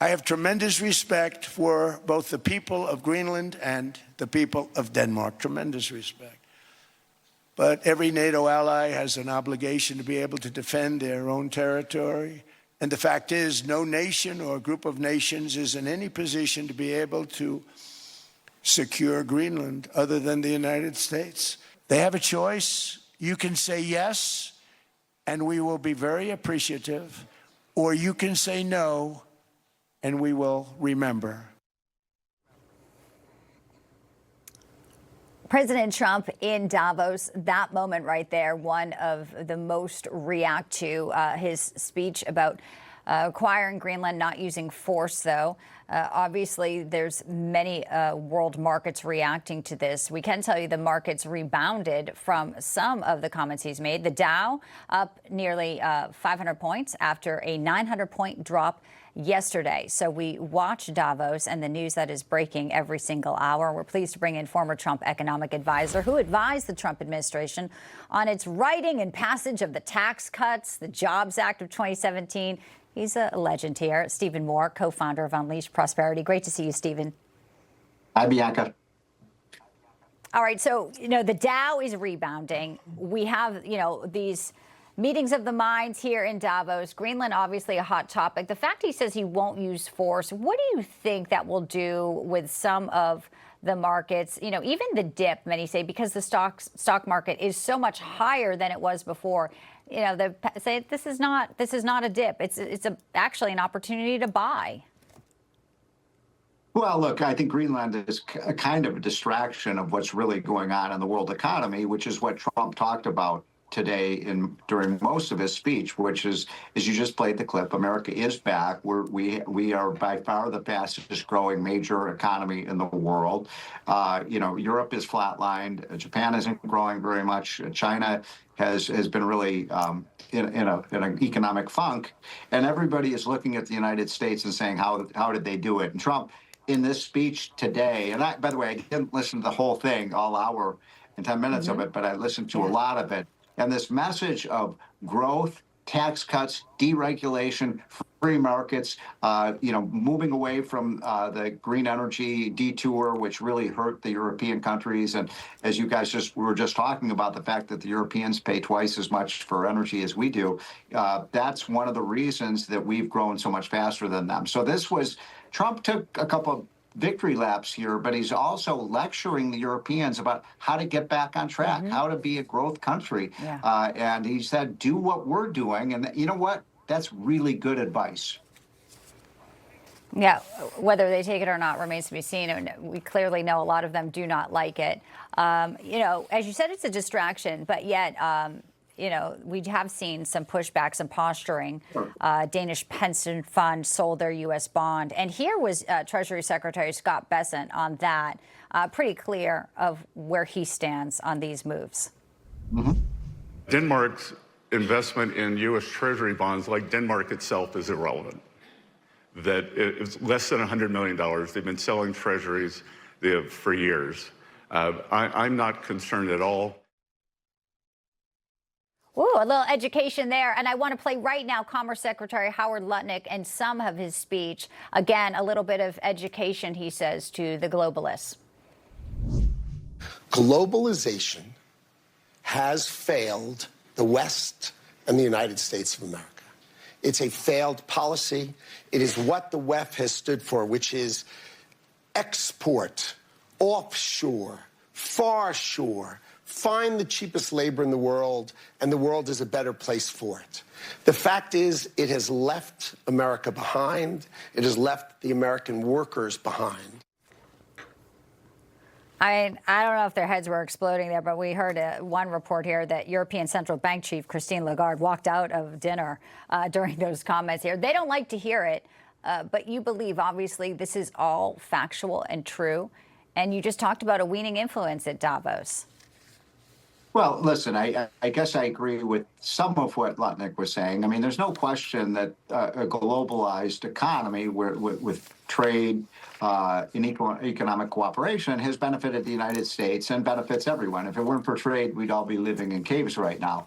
I have tremendous respect for both the people of Greenland and the people of Denmark, tremendous respect. But every NATO ally has an obligation to be able to defend their own territory. And the fact is, no nation or group of nations is in any position to be able to secure Greenland other than the United States. They have a choice. You can say yes, and we will be very appreciative, or you can say no, and we will remember. President Trump in Davos, that moment right there, one of the most react to his speech about acquiring Greenland, not using force, though. Obviously, there's many world markets reacting to this. We can tell you the markets rebounded from some of the comments he's made. The Dow up nearly 500 points after a 900-point drop yesterday. So we watch Davos and the news that is breaking every single hour. We're pleased to bring in former Trump economic advisor who advised the Trump administration on its writing and passage of the tax cuts, the Jobs Act of 2017. He's a legend here. Stephen Moore, co-founder of Unleashed Prosperity. Great to see you, Stephen. Hi, Bianca. All right. So, the Dow is rebounding. We have, these meetings of the minds here in Davos. Greenland, obviously a hot topic. The fact he says he won't use force, what do you think that will do with some of the markets? Even the dip, many say, because the stock market is so much higher than it was before. They say this is not a dip. It's actually an opportunity to buy. Well, look, I think Greenland is a kind of a distraction of what's really going on in the world economy, which is what Trump talked about today during most of his speech, which is, as you just played the clip, America is back. We are by far the fastest growing major economy in the world. Europe is flatlined. Japan isn't growing very much. China has been really in an economic funk, and everybody is looking at the United States and saying, how did they do it? And Trump, in this speech today, and by the way, I didn't listen to the whole thing, all hour and 10 minutes of it, but I listened to a lot of it. And this message of growth, tax cuts, deregulation, free markets, moving away from the green energy detour, which really hurt the European countries. And as you guys were just talking about, the fact that the Europeans pay twice as much for energy as we do, that's one of the reasons that we've grown so much faster than them. So Trump took a couple of victory laps here, but he's also lecturing the Europeans about how to get back on track, how to be a growth country. Yeah. And he said, do what we're doing. And you know what? That's really good advice. Yeah, whether they take it or not remains to be seen. And we clearly know a lot of them do not like it. As you said, it's a distraction, but yet, we have seen some pushback, some posturing. Danish pension fund sold their U.S. bond. And here was Treasury Secretary Scott Bessent on that, pretty clear of where he stands on these moves. Mm-hmm. Denmark's investment in U.S. Treasury bonds, like Denmark itself, is irrelevant. That it's less than $100 million. They've been selling treasuries for years. I'm not concerned at all. Ooh, a little education there. And I want to play right now Commerce Secretary Howard Lutnick and some of his speech. Again, a little bit of education, he says, to the globalists. Globalization has failed the West and the United States of America. It's a failed policy. It is what the WEF has stood for, which is export, offshore, far shore. Find the cheapest labor in the world, and the world is a better place for it. The fact is, it has left America behind. It has left the American workers behind. I don't know if their heads were exploding there, but we heard one report here that European Central Bank Chief Christine Lagarde walked out of dinner during those comments here. They don't like to hear it, but you believe, obviously, this is all factual and true. And you just talked about a waning influence at Davos. Well, listen, I guess I agree with some of what Lutnick was saying. I mean, there's no question that a globalized economy with trade and economic cooperation has benefited the United States and benefits everyone. If it weren't for trade, we'd all be living in caves right now.